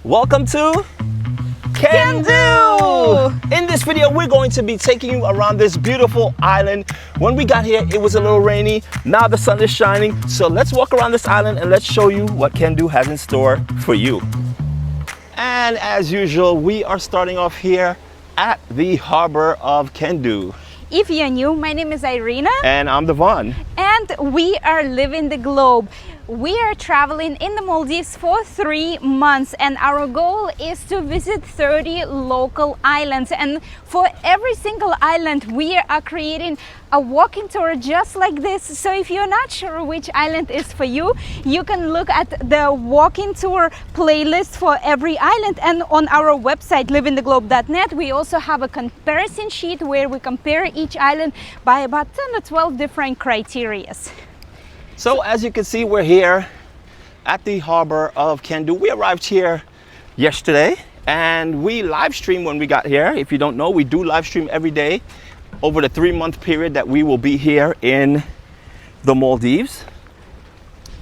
Welcome to KENDHOO! In this video, we're going to be taking you around this beautiful island. When we got here, it was a little rainy. Now the sun is shining. So let's walk around this island and let's show you what KENDHOO has in store for you. And as usual, we are starting off here at the harbor of KENDHOO. If you're new, my name is Irina. And I'm Devon. And we are living the globe. We are traveling in the Maldives for 3 months, and our goal is to visit 30 local islands. And for every single island, we are creating a walking tour just like this. So if you're not sure which island is for you, you can look at the walking tour playlist for every island. And on our website, livingtheglobe.net, we also have a comparison sheet where we compare each island by about 10 or 12 different criteria. So as you can see, we're here at the harbor of KENDHOO. We arrived here yesterday and we live streamed when we got here. If you don't know, we do live stream every day over the 3-month period that we will be here in the Maldives.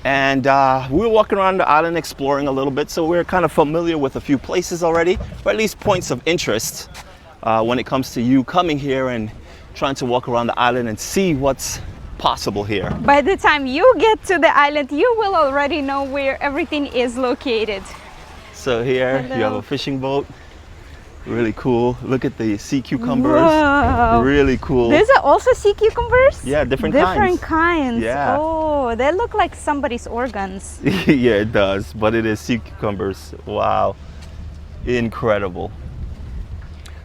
And we were walking around the island exploring a little bit, so we're kind of familiar with a few places already, or at least points of interest when it comes to you coming here and trying to walk around the island and see what's possible here. By the time you get to the island, you will already know where everything is located. So here you have a fishing boat. Really cool. Look at the sea cucumbers. Wow. Really cool. These are also sea cucumbers? Yeah, different kinds. Yeah. Oh, they look like somebody's organs. Yeah, it does, but it is sea cucumbers. Wow, incredible.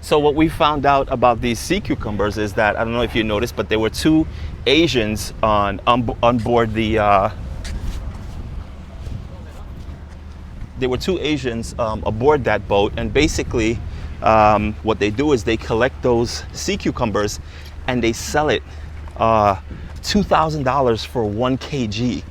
So what we found out about these sea cucumbers is that, I don't know if you noticed, but there were 2 Asians on board the there were 2 Asians aboard that boat, and basically what they do is they collect those sea cucumbers and they sell it $2,000 for 1 kg.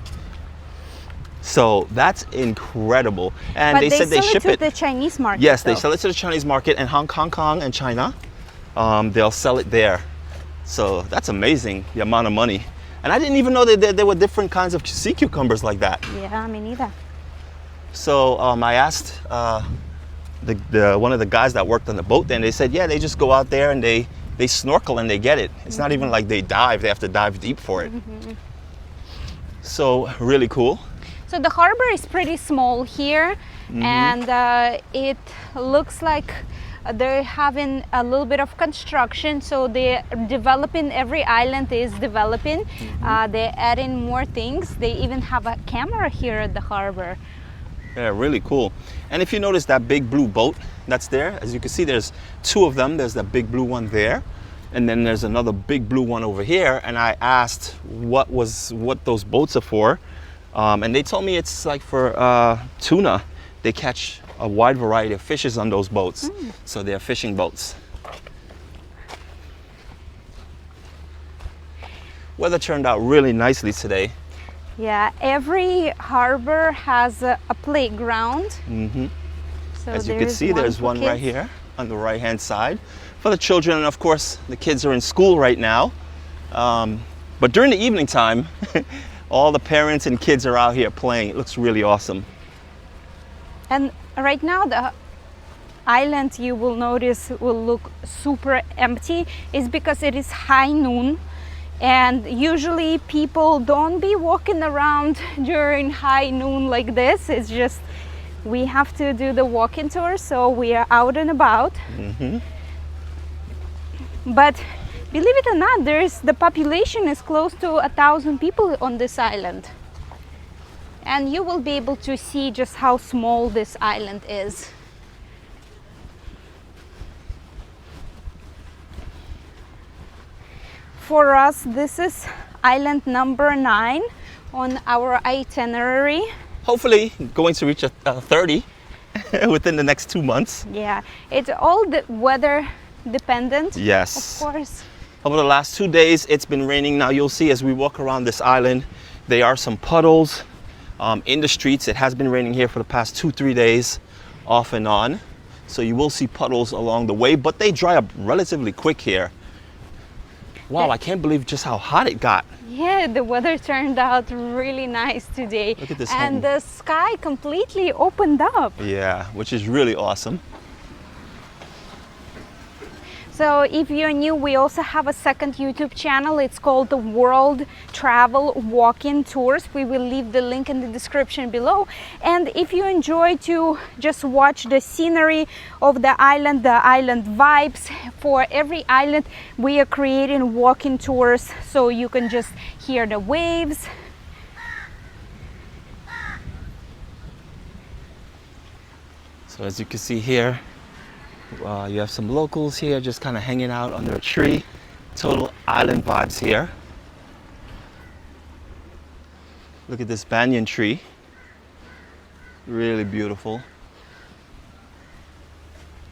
So that's incredible. And but they said they ship it to the Chinese market. Yes, they sell it to the Chinese market and Hong Kong and China. They'll sell it there. So that's amazing, the amount of money. And I didn't even know that there were different kinds of sea cucumbers like that. Yeah, me neither. So I asked one of the guys that worked on the boat then, they said, yeah, they just go out there and they snorkel and they get it. It's not even like they dive, they have to dive deep for it. So really cool. So the harbor is pretty small here, and it looks like they're having a little bit of construction. So they're developing, every island is developing. They're adding more things. They even have a camera here at the harbor. Yeah, really cool. And if you notice that big blue boat that's there, as you can see, there's 2 of them. There's that big blue one there, and then there's another big blue one over here. And I asked what those boats are for. And they told me it's like for tuna. They catch a wide variety of fishes on those boats. So they're fishing boats. Weather turned out really nicely today. Yeah, every harbor has a playground. So as you can see, there's one right here on the right hand side for the children. And of course, the kids are in school right now. But during the evening time, all the parents and kids are out here playing. It looks really awesome. And right now the island, you will notice, will look super empty. Is because it is high noon, and usually people don't be walking around during high noon like this. It's just we have to do the walking tour, so we are out and about. But believe it or not, the population is close to 1,000 people on this island. And you will be able to see just how small this island is. For us, this is island number 9 on our itinerary. Hopefully going to reach 30 within the next 2 months. Yeah, it's all the weather dependent. Yes. Of course. Over the last 2 days, it's been raining. Now you'll see as we walk around this island, there are some puddles in the streets. It has been raining here for the past 2-3 days, off and on. So you will see puddles along the way, but they dry up relatively quick here. Wow, I can't believe just how hot it got. Yeah, the weather turned out really nice today. Look at this and home. the sky completely opened up. Yeah, which is really awesome. So if you're new, we also have a second YouTube channel. It's called the World Travel Walk-in Tours. We will leave the link in the description below. And if you enjoy to just watch the scenery of the island vibes, for every island we are creating walk-in tours so you can just hear the waves. So as you can see here, you have some locals here just kind of hanging out under a tree. Total island vibes here. Look at this banyan tree. Really beautiful.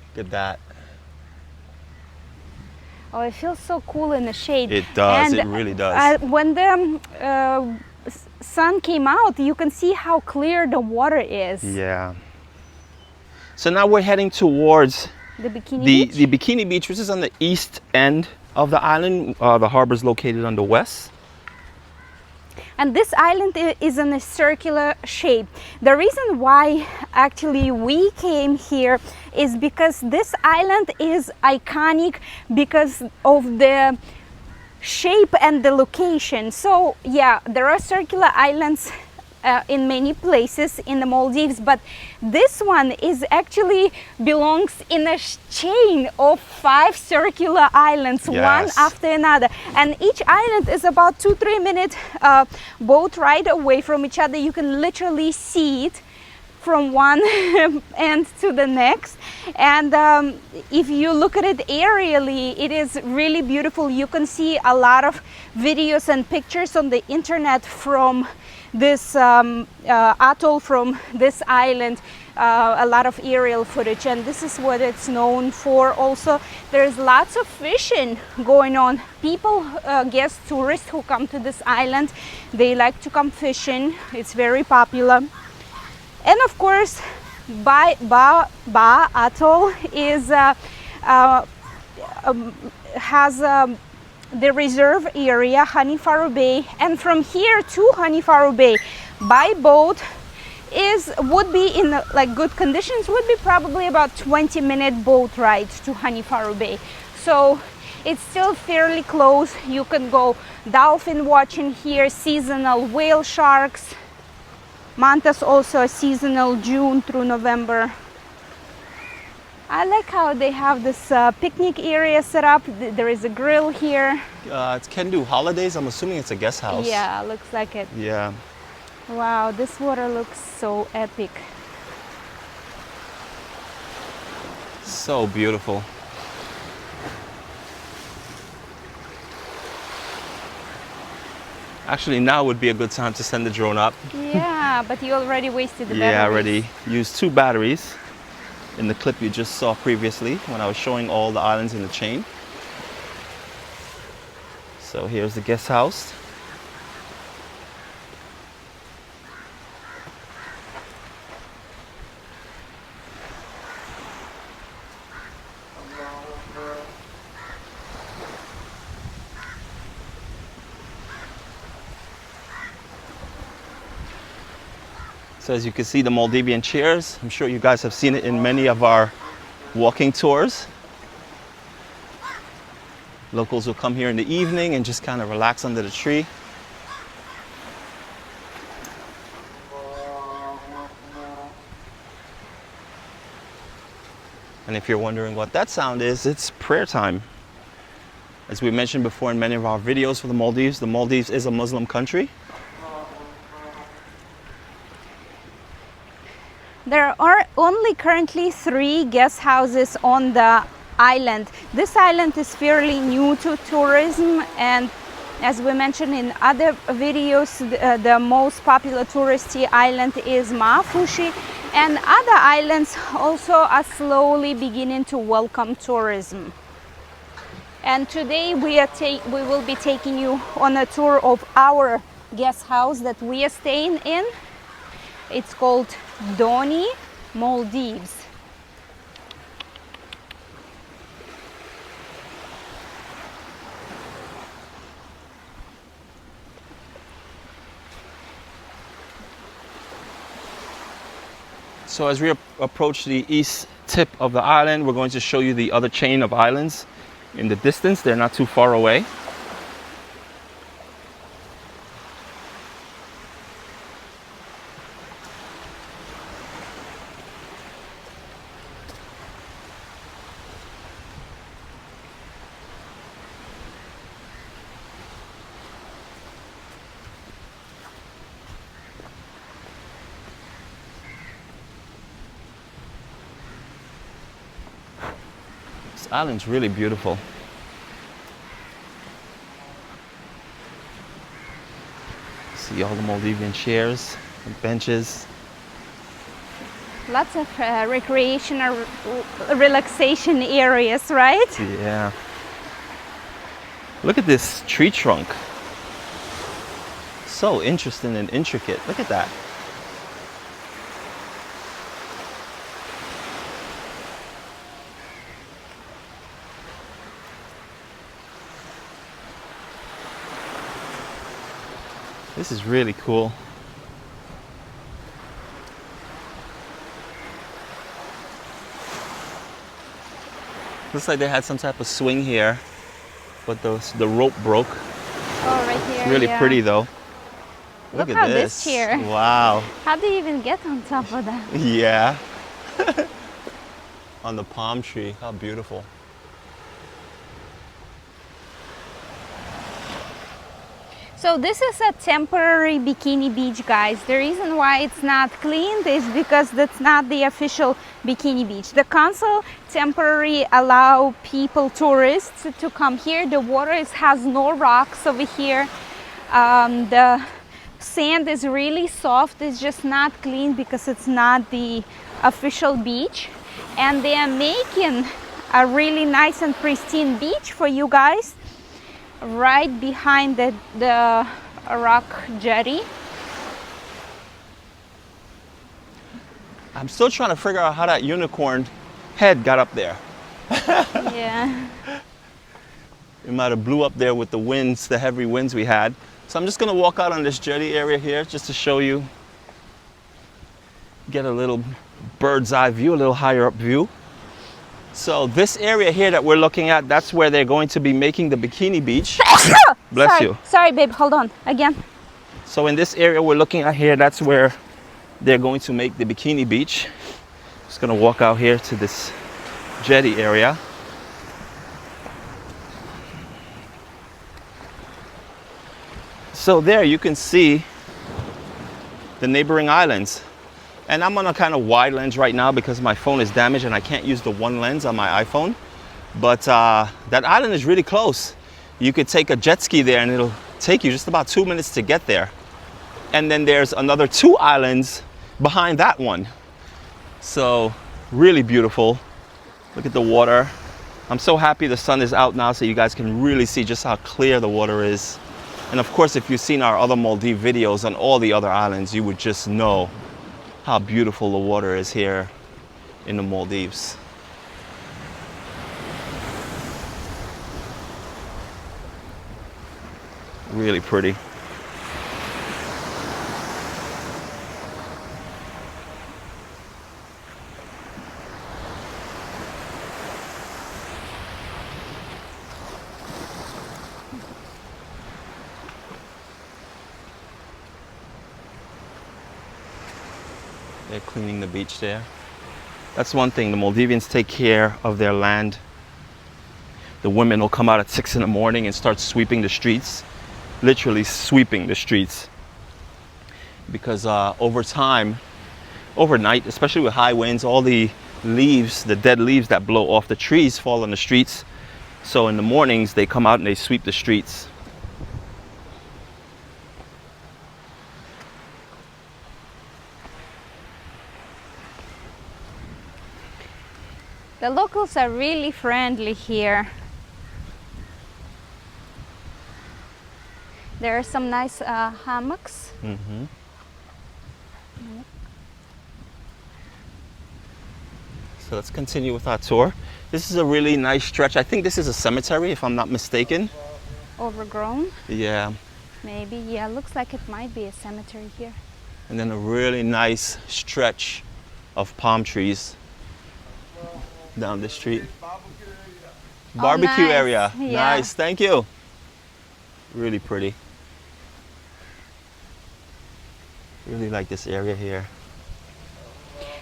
Look at that. Oh, it feels so cool in the shade. It does, and it really does. When the sun came out, you can see how clear the water is. Yeah. So now we're heading towards The Bikini Beach? The Bikini Beach, which is on the east end of the island. The harbor is located on the west. And this island is in a circular shape. The reason why actually we came here is because this island is iconic because of the shape and the location. So yeah, there are circular islands in many places in the Maldives, but this one is actually belongs in a chain of 5 circular islands, Yes. one after another, and each island is about 2-3 minute boat ride away from each other. You can literally see it from one end to the next, and if you look at it aerially, it is really beautiful. You can see a lot of videos and pictures on the internet from this atoll, from this island, a lot of aerial footage, and this is what it's known for. Also, there's lots of fishing going on. People, guests, tourists who come to this island, they like to come fishing. It's very popular. And of course, Ba Atoll is has the reserve area, Honey Farrow Bay, and from here to Honey Farrow Bay by boat would be in like good conditions, would be probably about 20-minute boat ride to Honey Farrow Bay. So it's still fairly close. You can go dolphin watching here, seasonal whale sharks, mantas also seasonal June through November. I like how they have this picnic area set up. There is a grill here. It's KENDHOO Holidays. I'm assuming it's a guest house. Yeah, looks like it. Yeah. Wow, this water looks so epic. So beautiful. Actually, now would be a good time to send the drone up. Yeah, but you already wasted the batteries. Yeah, already used 2 batteries in the clip you just saw previously when I was showing all the islands in the chain. So here's the guest house. So as you can see, the Maldivian chairs, I'm sure you guys have seen it in many of our walking tours. Locals will come here in the evening and just kind of relax under the tree. And if you're wondering what that sound is, it's prayer time. As we mentioned before in many of our videos for the Maldives is a Muslim country. There are only currently 3 guest houses on the island. This island is fairly new to tourism, and as we mentioned in other videos, the most popular touristy island is Maafushi, and other islands also are slowly beginning to welcome tourism. And today we will be taking you on a tour of our guest house that we are staying in. It's called Doni, Maldives. So as we approach the east tip of the island, we're going to show you the other chain of islands in the distance. They're not too far away. This island's really beautiful. See all the Maldivian chairs and benches. Lots of recreational relaxation areas, right? Yeah. Look at this tree trunk. So interesting and intricate. Look at that. This is really cool. Looks like they had some type of swing here, but the rope broke. Oh, right here. It's really yeah. pretty though. Look at how this. this chair. Wow. How do you even get on top of that? Yeah. On the palm tree. How beautiful. So this is a temporary bikini beach, guys. The reason why it's not cleaned is because that's not the official bikini beach. The council temporarily allow people, tourists, to come here. The water has no rocks over here. The sand is really soft. It's just not clean because it's not the official beach. And they are making a really nice and pristine beach for you guys right behind the rock jetty. I'm still trying to figure out how that unicorn head got up there. Yeah. It might have blew up there with the winds, the heavy winds we had. So I'm just gonna walk out on this jetty area here just to show you, get a little bird's eye view, a little higher up view. So this area here that we're looking at, that's where they're going to be making the bikini beach. Bless Sorry. you. Sorry, babe, hold on, again. So in this area we're looking at here, that's where they're going to make the bikini beach. Just gonna walk out here to this jetty area. So there you can see the neighboring islands. And I'm on a kind of wide lens right now because my phone is damaged and I can't use the one lens on my iPhone. But that island is really close. You could take a jet ski there and it'll take you just about 2 minutes to get there. And then there's another 2 islands behind that one. So really beautiful. Look at the water. I'm so happy the sun is out now so you guys can really see just how clear the water is. And of course, if you've seen our other Maldives videos on all the other islands, you would just know how beautiful the water is here in the Maldives. Really pretty. They're cleaning the beach there. That's one thing, the Maldivians take care of their land. The women will come out at 6 in the morning and start sweeping the streets, literally sweeping the streets. Because over time, overnight, especially with high winds, all the leaves, the dead leaves that blow off the trees fall on the streets. So in the mornings, they come out and they sweep the streets. The locals are really friendly here. There are some nice hammocks. Mm-hmm. So let's continue with our tour. This is a really nice stretch. I think this is a cemetery, if I'm not mistaken. Overgrown? Yeah. Maybe, yeah, looks like it might be a cemetery here. And then a really nice stretch of palm trees down the street. Barbecue nice. area. Yeah. Nice, thank you. Really pretty. Really like this area here.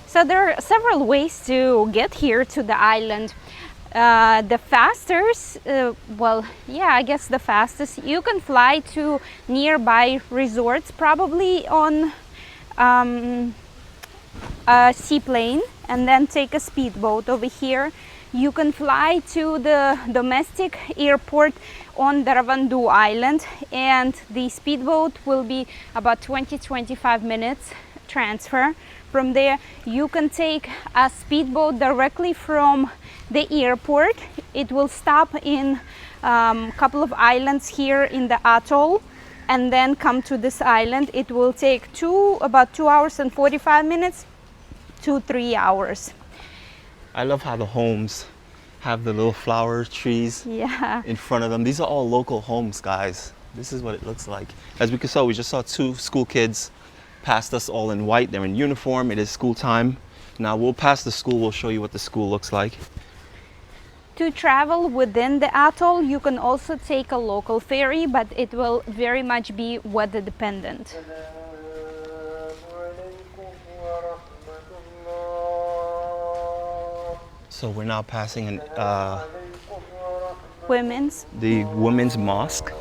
So there are several ways to get here to the island. The fastest, well, yeah, I guess the fastest, you can fly to nearby resorts, probably on a seaplane, and then take a speedboat over here. You can fly to the domestic airport on Daravandu Island, and the speedboat will be about 20-25 minutes transfer. From there, you can take a speedboat directly from the airport. It will stop in a couple of islands here in the atoll and then come to this island. It will take about 2 hours and 45 minutes to 3 hours. I love how the homes have the little flower trees Yeah. in front of them. These are all local homes, guys. This is what it looks like. As we saw, we just saw 2 school kids past us, all in white. They're in uniform. It is school time. Now we'll pass the school. We'll show you what the school looks like. To travel within the atoll, you can also take a local ferry, but it will very much be weather dependent. So we're now passing Women's. the women's mosque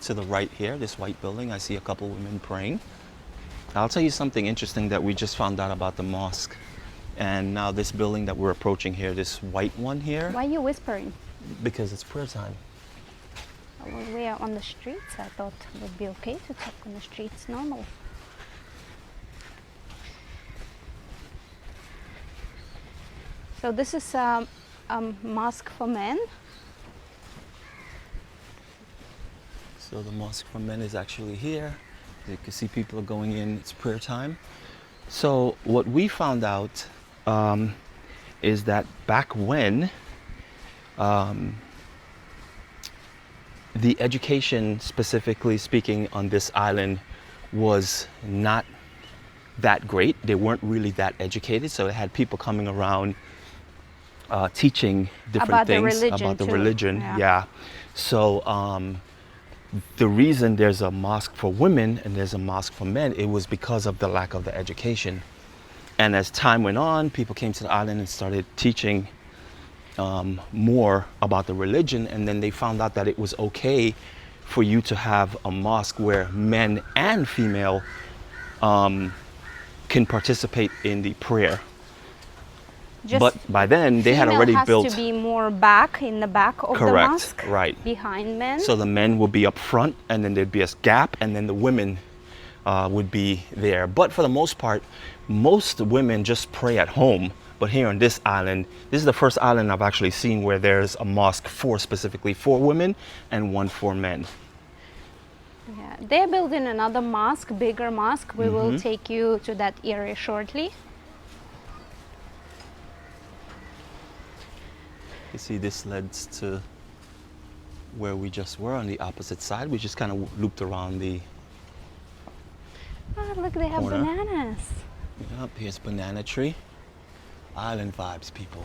to the right here, this white building. I see a couple women praying. I'll tell you something interesting that we just found out about the mosque. And now this building that we're approaching here, this white one here, Why are you whispering? because it's prayer time. Well, we are on the streets. I thought it would be okay to talk on the streets normal. So this is a mosque for men. So the mosque for men is actually here. You can see people are going in, it's prayer time. So what we found out is that back when the education, specifically speaking, on this island was not that great. They weren't really that educated, so it had people coming around teaching different About the things religion about the too. religion. Yeah. Yeah. So the reason there's a mosque for women and there's a mosque for men, it was because of the lack of the education. And as time went on, people came to the island and started teaching more about the religion, and then they found out that it was okay for you to have a mosque where men and female can participate in the prayer. Just But by then they had female already has built. to be more back in the back of the Correct, mosque, right. behind men. So the men would be up front, and then there'd be a gap, and then the women would be there. But for the most part, most women just pray at home. But here on this island, this is the first island I've actually seen where there's a mosque specifically for women and one for men. Yeah, they're building another mosque, bigger mosque. We will take you to that area shortly. You see, this leads to where we just were on the opposite side. We just kind of looped around the. Oh, look, they have Corner. bananas. Yep, here's banana tree. Island vibes, people.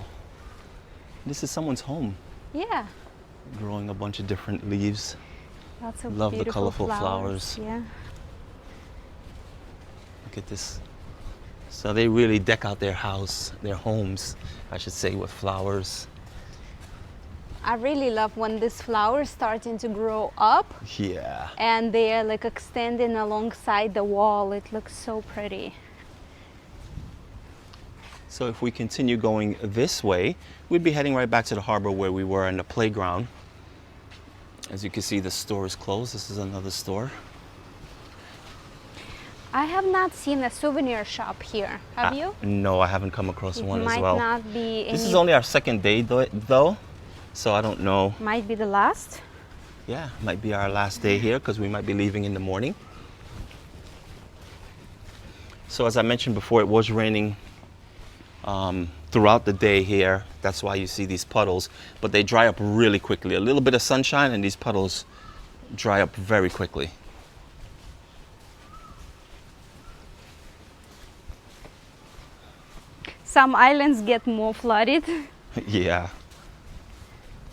This is someone's home, Yeah, growing a bunch of different leaves. lots of Love the beautiful colorful flowers. Yeah. Look at this. So they really deck out their house, their homes, I should say, with flowers. I really love when these flowers starting to grow up Yeah. and they are like extending alongside the wall. It looks so pretty. So if we continue going this way, we'd be heading right back to the harbor where we were in the playground. As you can see, the store is closed. This is another store. I have not seen a souvenir shop here. Have you? No, I haven't come across It one as might well. not be any. This is only our second day though, so I don't know. Might be the last. Yeah, might be our last day here because we might be leaving in the morning. So as I mentioned before, it was raining throughout the day here. That's why you see these puddles, but they dry up really quickly. A little bit of sunshine and these puddles dry up very quickly. some islands get more flooded. Yeah.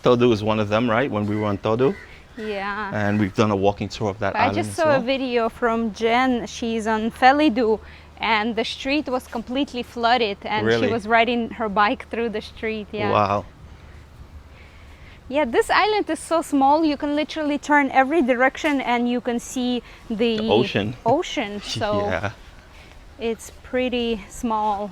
Todo is one of them, right? When we were on Todo. Yeah. And we've done a walking tour of that I island just as saw well. a video from Jen. She's on KENDHOO, and the street was completely flooded, and Really? she was riding her bike through the street. Yeah. Wow. Yeah, this island is so small. You can literally turn every direction, and you can see the ocean. Ocean. So Yeah. it's pretty small.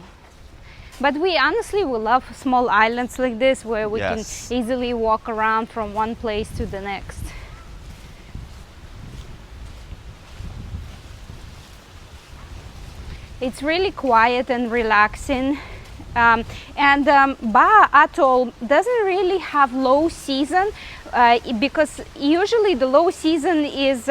But we honestly will love small islands like this where we Yes. can easily walk around from one place to the next. It's really quiet and relaxing. Ba Atoll doesn't really have low season because usually the low season is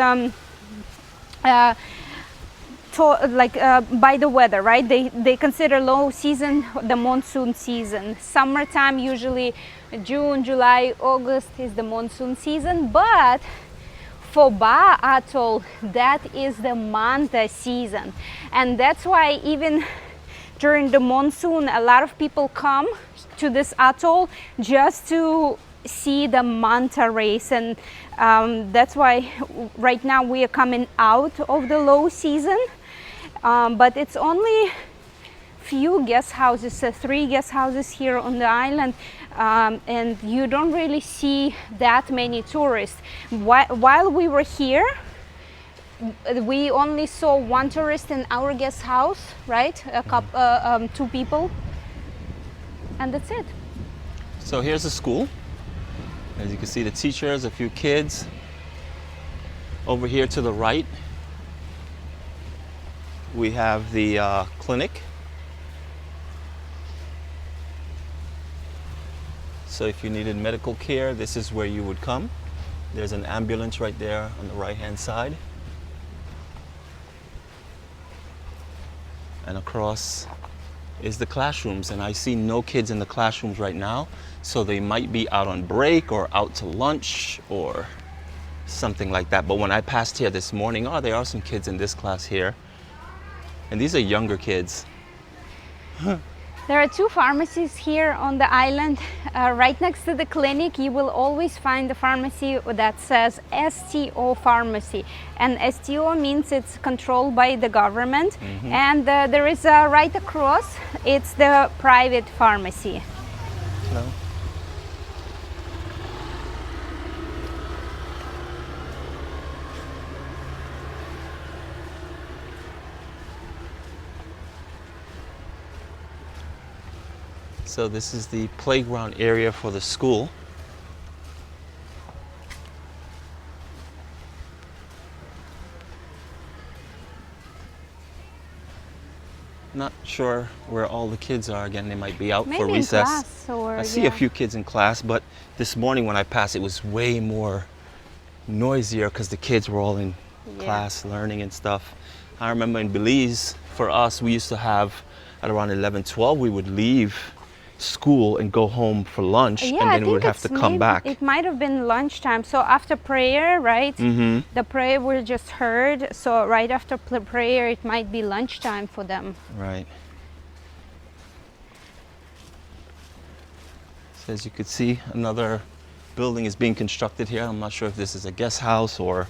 by the weather, right? They consider low season the monsoon season. Summertime, usually June, July, August is the monsoon season, but for Ba Atoll, that is the manta season, and that's why even during the monsoon, a lot of people come to this atoll just to see the manta race, and that's why right now we are coming out of the low season. But it's only few guest houses, 3 guest houses here on the island, and you don't really see that many tourists. While we were here, we only saw 1 tourist in our guest house, right? 2 people, and that's it. So here's the school. As you can see, the teachers, a few kids. Over here to the right, we have the clinic. So if you needed medical care, this is where you would come. There's an ambulance right there on the right-hand side. And across is the classrooms, and I see no kids in the classrooms right now, so they might be out on break or out to lunch or something like that. But when I passed here this morning, oh, there are some kids in this class here, and these are younger kids. There are 2 pharmacies here on the island. Right next to the clinic, you will always find a pharmacy that says STO pharmacy. And STO means it's controlled by the government. And there is right across, it's the private pharmacy. Hello. So this is the playground area for the school. Not sure where all the kids are. Again, they might be out Maybe for in recess. class or, I see a few kids in class, but this morning when I passed, it was way more noisier because the kids were all in class learning and stuff. I remember in Belize, for us, we used to have at around 11, 12, we would leave school and go home for lunch, and then we would have to come back. It might have been lunchtime. So after prayer, right? The prayer we just heard. So right after prayer, it might be lunchtime for them. Right. So as you could see, another building is being constructed here. I'm not sure if this is a guest house or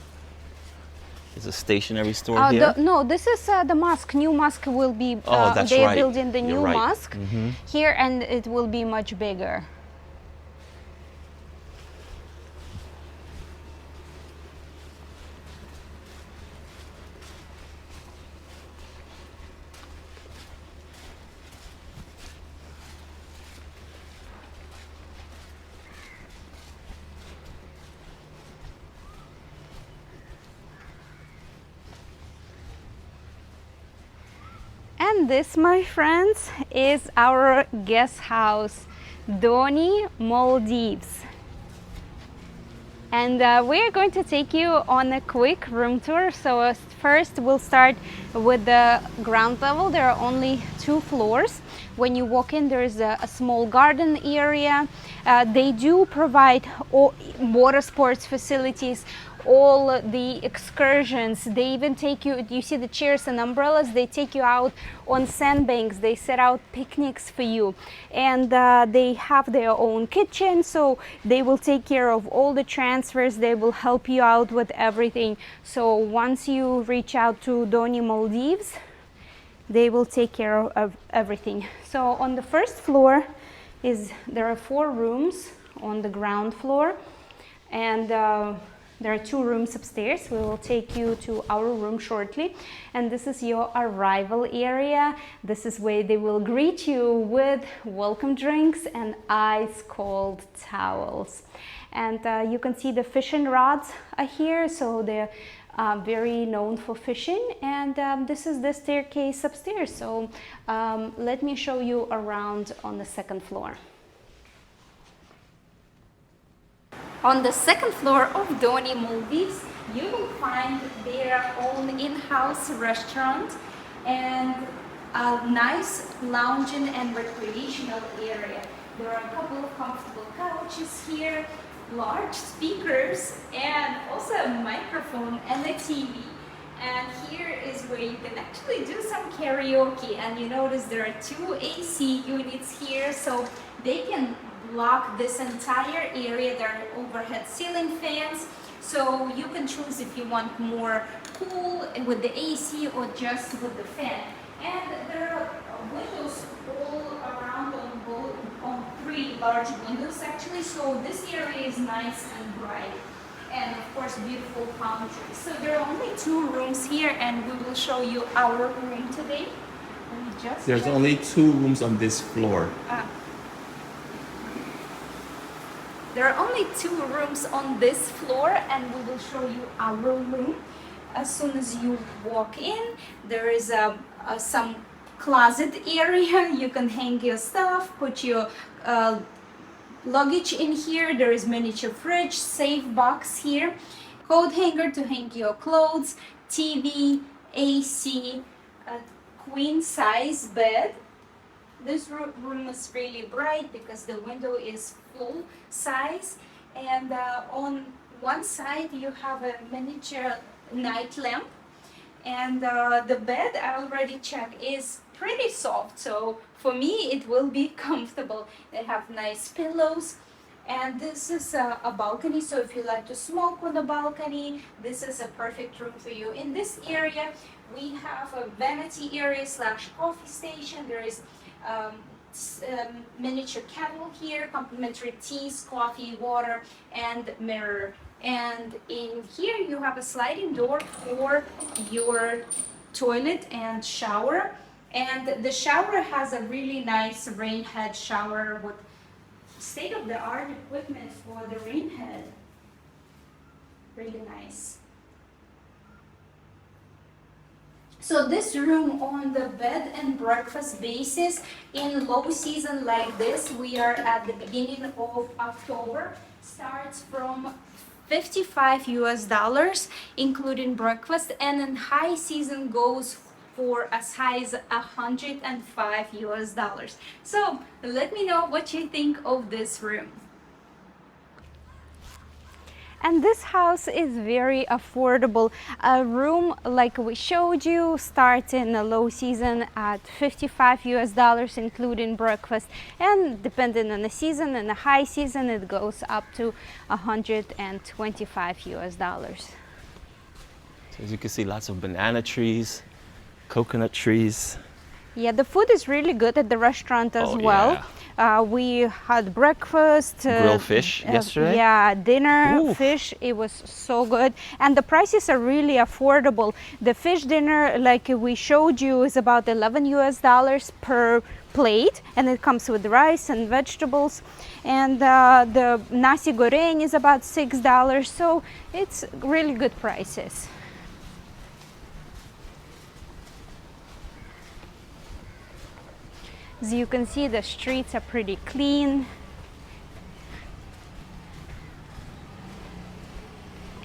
is a stationery store here. No, this is the mosque. New mosque will be. That's they are right. building the new You're right. mosque here, and it will be much bigger. And this, my friends, is our guest house, Doni, Maldives. And we're going to take you on a quick room tour. So first we'll start with the ground level. There are only 2 floors. When you walk in, there is a small garden area. They do provide water sports facilities. all the excursions. They even take you, you see the chairs and umbrellas, they take you out on sandbanks, they set out picnics for you, and they have their own kitchen, so they will take care of all the transfers, they will help you out with everything. So once you reach out to Doni Maldives, they will take care of everything. So on the first floor there are 4 rooms on the ground floor, and there are 2 rooms upstairs. We will take you to our room shortly, and this is your arrival area. This is where they will greet you with welcome drinks and ice cold towels. And you can see the fishing rods are here, so they're very known for fishing. And this is the staircase upstairs, so let me show you around on the second floor. On the second floor of Doni Maldives, you will find their own in-house restaurant and a nice lounging and recreational area. There are a couple of comfortable couches here, large speakers, and also a microphone and a TV. And here is where you can actually do some karaoke. And you notice there are 2 AC units here, so they can block this entire area. There are overhead ceiling fans, so you can choose if you want more cool with the AC or just with the fan. And there are windows all around on 3 large windows actually, so this area is nice and bright. And of course beautiful palm trees. So there are only 2 rooms here, and we will show you our room today. There's only 2 rooms on this floor. There are only 2 rooms on this floor, and we will show you our room. As soon as you walk in, there is some closet area. You can hang your stuff, put your luggage in here. There is miniature fridge, safe box here, coat hanger to hang your clothes, TV, AC, a queen size bed. This room is really bright because the window is full size, and on one side you have a miniature night lamp, and the bed I already checked is pretty soft, so for me it will be comfortable. They have nice pillows, and this is a balcony, so if you like to smoke on the balcony, this is a perfect room for you. In this area we have a vanity area slash coffee station. There is miniature kettle here, complimentary teas, coffee, water, and mirror. And in here you have a sliding door for your toilet and shower. And the shower has a really nice rain head shower with state-of-the-art equipment for the rain head. Really nice. So this room on the bed and breakfast basis in low season like this, we are at the beginning of October, starts from $55 including breakfast, and in high season goes for as high as $105. So let me know what you think of this room. And this house is very affordable. A room like we showed you starts in the low season at $55 including breakfast, and depending on the season, in the high season it goes up to $125. So as you can see, lots of banana trees, coconut trees. Yeah, the food is really good at the restaurant as well. Yeah. We had breakfast, grilled fish yesterday. Yeah, dinner. Ooh. Fish. It was so good, and the prices are really affordable. The fish dinner, like we showed you, is about $11 per plate, and it comes with rice and vegetables. And the nasi goreng is about $6, so it's really good prices. As you can see, the streets are pretty clean.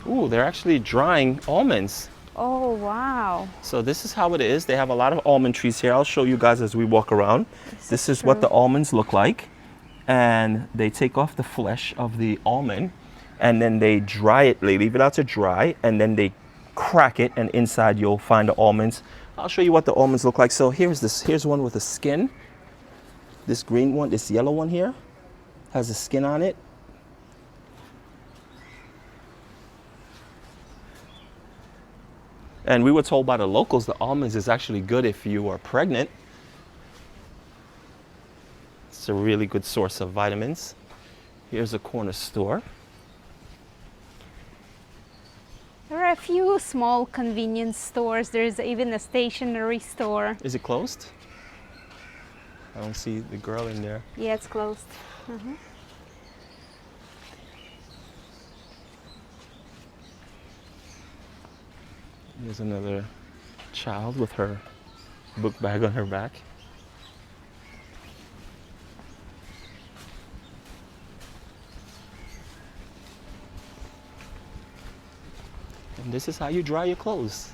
Ooh, they're actually drying almonds. Oh, wow. So this is how it is. They have a lot of almond trees here. I'll show you guys as we walk around. This is what the almonds look like. And they take off the flesh of the almond and then they dry it. They leave it out to dry, and then they crack it, and inside you'll find the almonds. I'll show you what the almonds look like. So here's one with a skin. This green one, this yellow one here, has a skin on it. And we were told by the locals the almonds is actually good if you are pregnant. It's a really good source of vitamins. Here's a corner store. There are a few small convenience stores. There's even a stationery store. Is it closed? I don't see the girl in there. Yeah, it's closed. Here's another child with her book bag on her back. And this is how you dry your clothes.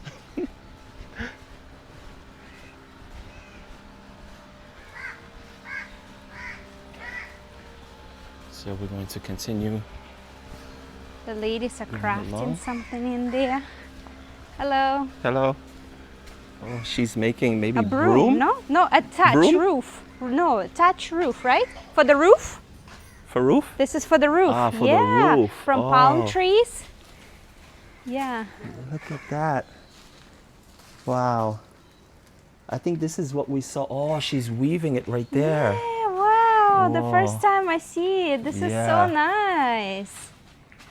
So we're going to continue. The ladies are crafting along. something in there. Hello. Hello. Oh, she's making maybe A broom? No, a thatch Broom? roof. No, a thatch roof, right? For the roof? For roof? This is for the roof. Ah, for the yeah, roof. from palm Oh. trees. Yeah. Look at that. Wow. I think this is what we saw. Oh, she's weaving it right there. Yeah, wow. The Whoa. first time I see it. This is Yeah. so nice.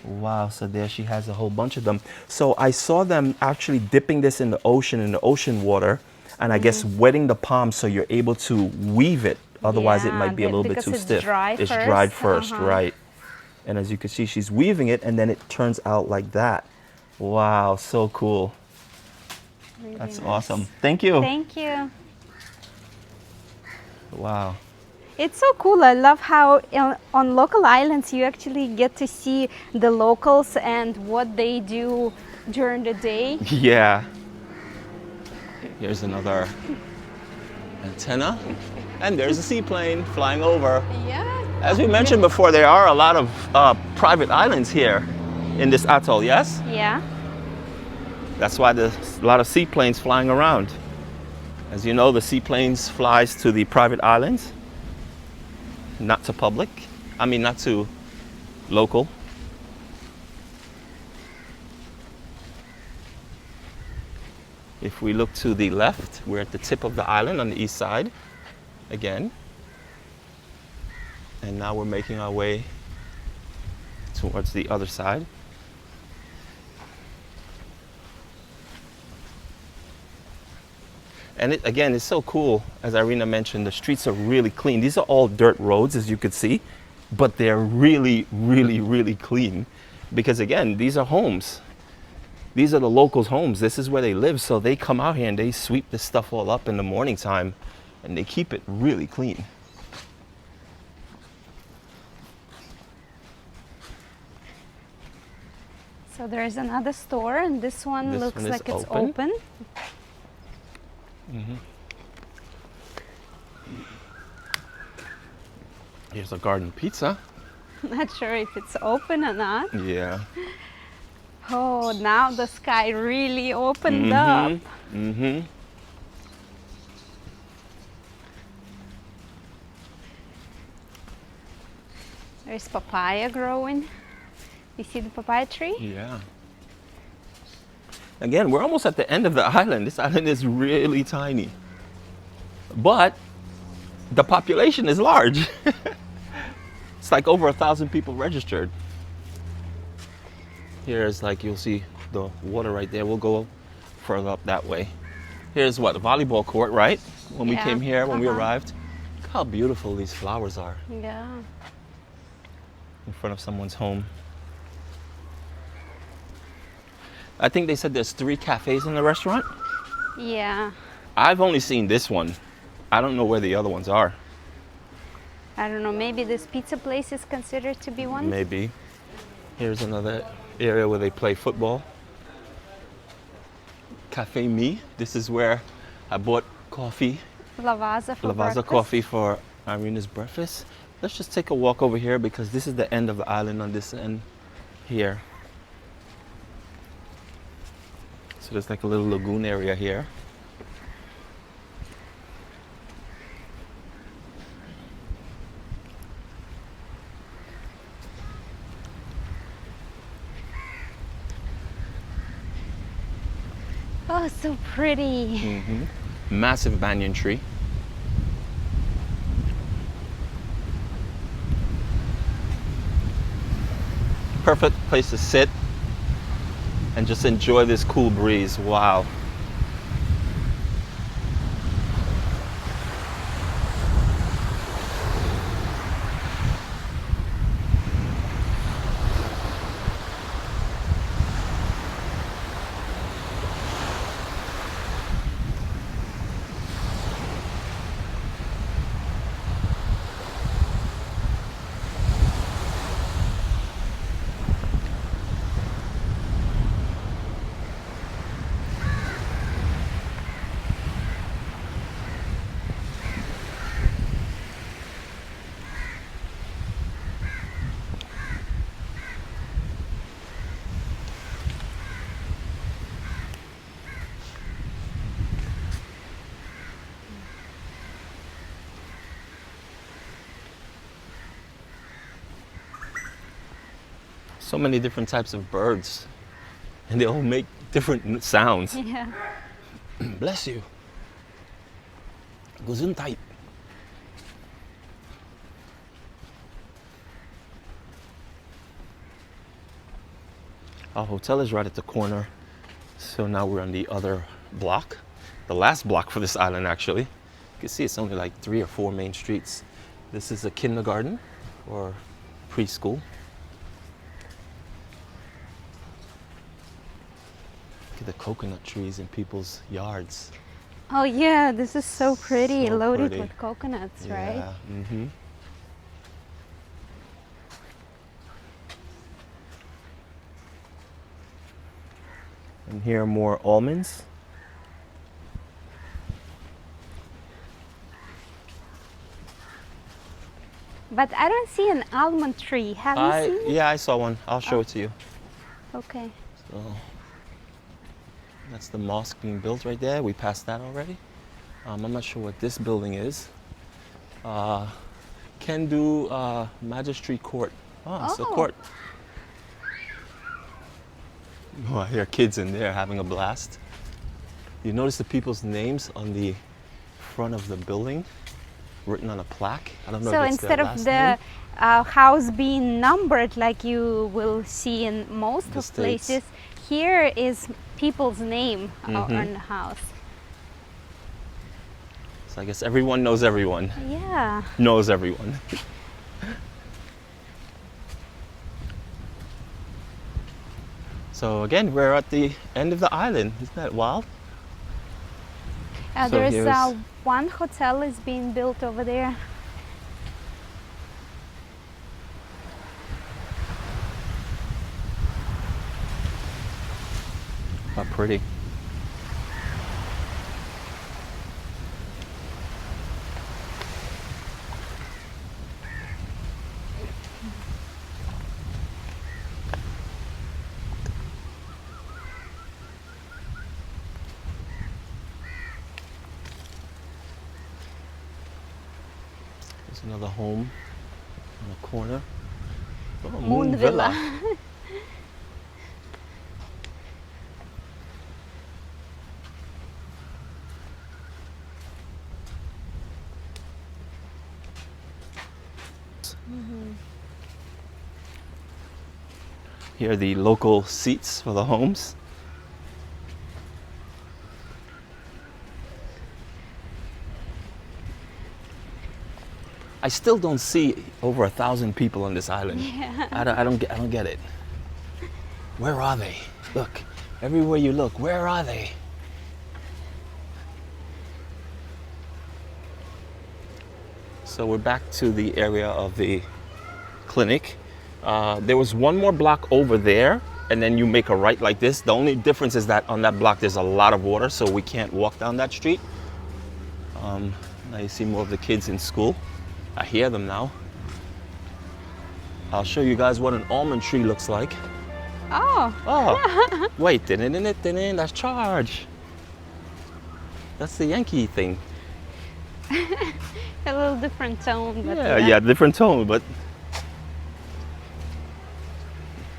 Wow, so there she has a whole bunch of them. So I saw them actually dipping this in the ocean water, and I guess wetting the palm so you're able to weave it. Otherwise, it Yeah, might be a little bit because too it's stiff. dry It's first. dried first, Uh-huh. right. And as you can see, she's weaving it, and then it turns out like that. Wow, so cool. Really That's nice. awesome. Thank you. Thank you. Wow. It's so cool. I love how on local islands you actually get to see the locals and what they do during the day. Yeah. Here's another antenna. And there's a seaplane flying over. Yeah. As we mentioned before, there are a lot of private islands here in this atoll, yes? Yeah. That's why there's a lot of seaplanes flying around. As you know, the seaplanes flies to the private islands, not to public. I mean, not to local. If we look to the left, we're at the tip of the island on the east side again. And now we're making our way towards the other side. And it, again, it's so cool. As Irina mentioned, the streets are really clean. These are all dirt roads, as you could see, but they're really, really, really clean. Because again, these are homes. These are the locals' homes. This is where they live. So they come out here and they sweep this stuff all up in the morning time, and they keep it really clean. So there's another store, and this one This looks one is like it's open. open. Here's a garden pizza. Not sure if it's open or not. Yeah. Oh, now the sky really opened up. Mm-hmm. There's papaya growing. You see the papaya tree? Yeah. Again, we're almost at the end of the island. This island is really tiny. But the population is large. It's like over 1,000 people registered. Here's like, you'll see the water right there. We'll go further up that way. Here's what, a volleyball court, right? When we Yeah, came here, when we uh-huh. arrived. Look how beautiful these flowers are Yeah. in front of someone's home. I think they said there's 3 cafes in the restaurant. Yeah. I've only seen this one. I don't know where the other ones are. I don't know, maybe this pizza place is considered to be one? Maybe. Here's another area where they play football. Cafe Me. This is where I bought coffee, Lavazza for Lavazza breakfast. coffee for Irina's breakfast. Let's just take a walk over here because this is the end of the island on this end. here. So there's like a little lagoon area here. Oh, so pretty. Massive banyan tree. Perfect place to sit and just enjoy this cool breeze. Wow. So many different types of birds, and they all make different sounds. Yeah. Bless you. Gesundheit. Our hotel is right at the corner, so now we're on the other block, the last block for this island actually. You can see it's only like 3 or 4 main streets. This is a kindergarten or preschool. Look at the coconut trees in people's yards. Oh yeah, this is so pretty, So loaded pretty. with coconuts, right? Yeah. Mm-hmm. And here are more almonds. But I don't see an almond tree. Have you seen it? Yeah, I saw one. I'll show it to you. Okay. So that's the mosque being built right there. We passed that already. I'm not sure what this building is. KENDHOO Magistrate Court. Oh, it's a Oh. court. Oh, I hear kids in there having a blast. You notice the people's names on the front of the building, written on a plaque. I don't know So if it's instead their of last the name. house being numbered like you will see in most The of States. places, here is people's name Mhm. on the house. So I guess everyone knows everyone. Yeah. Knows everyone. So again, we're at the end of the island. Isn't that wild? So There's here's- one hotel is being built over there. How pretty. There's another home on the corner. Oh, Moon Villa. Here are the local seats for the homes. I still don't see over 1,000 people on this island. Yeah. I don't get it. Where are they? Look, everywhere you look, where are they? So we're back to the area of the clinic. There was one more block over there, and then you make a right like this. The only difference is that on that block there's a lot of water, so we can't walk down that street. Now you see more of the kids in school. I hear them now. I'll show you guys what an almond tree looks like. Oh, Oh, wait, that's charge. That's the Yankee thing. a little different tone, but Yeah, different tone, but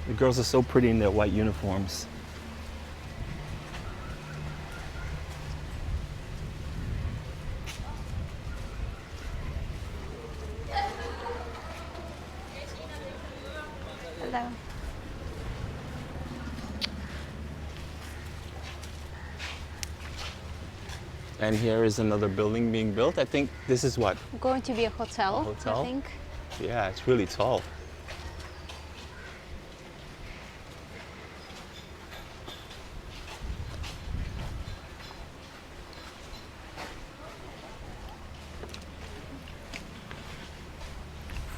the girls are so pretty in their white uniforms. Hello. And here is another building being built. I think this is what? Going to be a hotel, A hotel? I think. Yeah, it's really tall.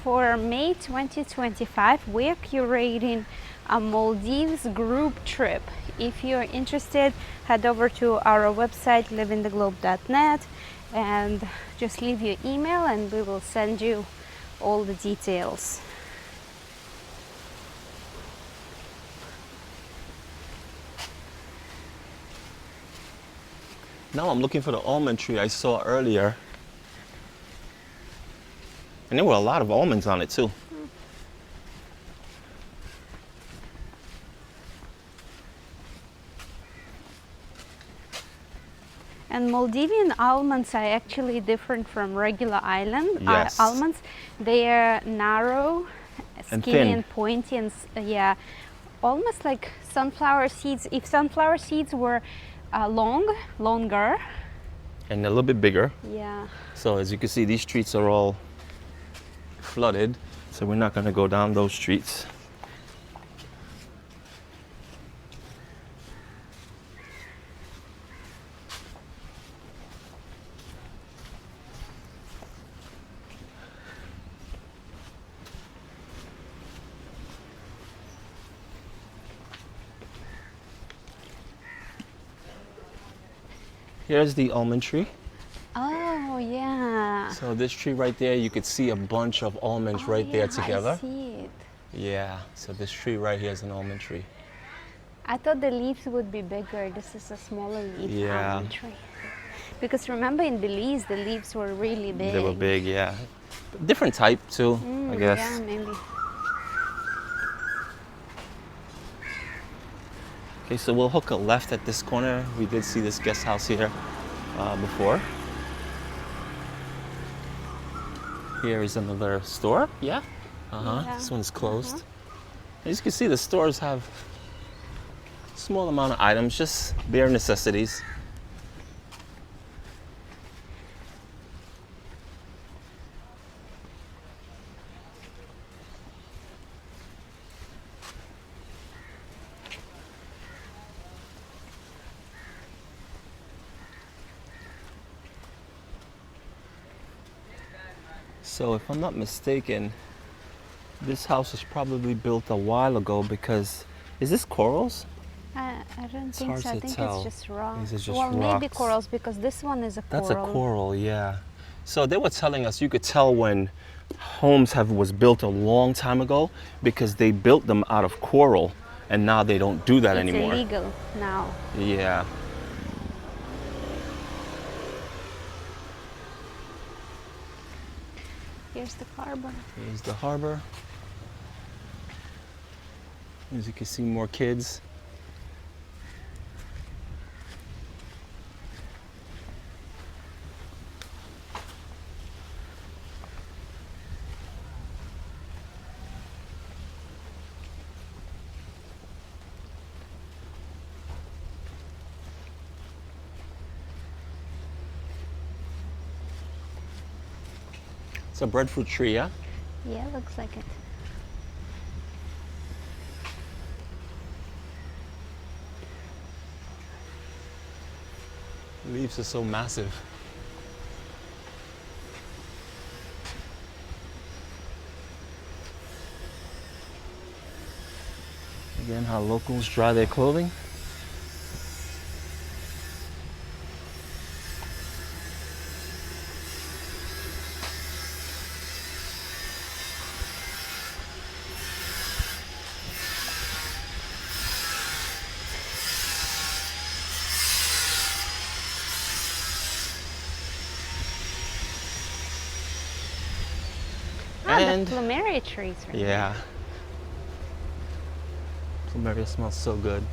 For May 2025, we're curating a Maldives group trip. If you're interested, head over to our website livingtheglobe.net and just leave your email and we will send you all the details. Now I'm looking for the almond tree I saw earlier. And there were a lot of almonds on it too. And Maldivian almonds are actually different from regular island Yes. almonds. They are narrow, And skinny thin. and pointy, and yeah, almost like sunflower seeds. If sunflower seeds were longer, And a little bit bigger. yeah. So as you can see, these streets are all flooded. So we're not gonna go down those streets. Here's the almond tree. Oh yeah. So this tree right there, you could see a bunch of almonds Oh, right there yeah, together. I see it. Yeah, so this tree right here is an almond tree. I thought the leaves would be bigger. This is a smaller leaf Yeah. almond tree. Because remember in Belize, the leaves were really big. They were big, yeah. Different type too, I guess. Yeah, maybe. Okay, so we'll hook a left at this corner. We did see this guest house here before. Here is another store. Yeah. Yeah. This one's closed. As you can see, the stores have a small amount of items, just bare necessities. So if I'm not mistaken, this house was probably built a while ago because, is this corals? I don't think hard so. I to think tell. it's just rocks. Is it just well, maybe rocks? corals because this one is a coral. That's a coral, yeah. So they were telling us you could tell when homes was built a long time ago because they built them out of coral and now they don't do that It's anymore. illegal now. Yeah. Here's the harbor. Here's the harbor. As you can see, more kids. It's a breadfruit tree, yeah? Yeah, looks like it. Leaves are so massive. Again, how locals dry their clothing. the plumeria trees right there. Yeah. Plumeria smells so good.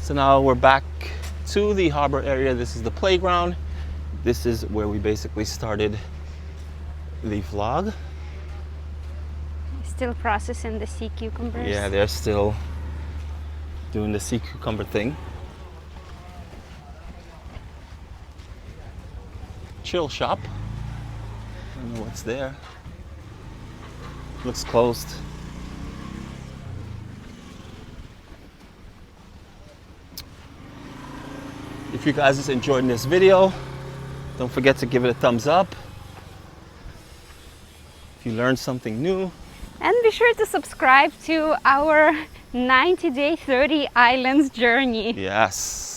So now we're back to the harbor area. This is the playground. This is where we basically started the vlog. Still processing the sea cucumbers. Yeah, they're still doing the sea cucumber thing. Chill shop. I don't know what's there. Looks closed. If you guys are enjoying this video, don't forget to give it a thumbs up. If you learned something new. And be sure to subscribe to our 90-day 30 islands journey. Yes.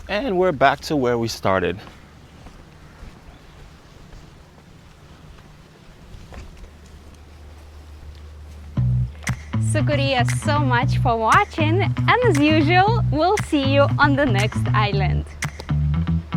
And we're back to where we started. Sukuriya so much for watching, and as usual, we'll see you on the next island.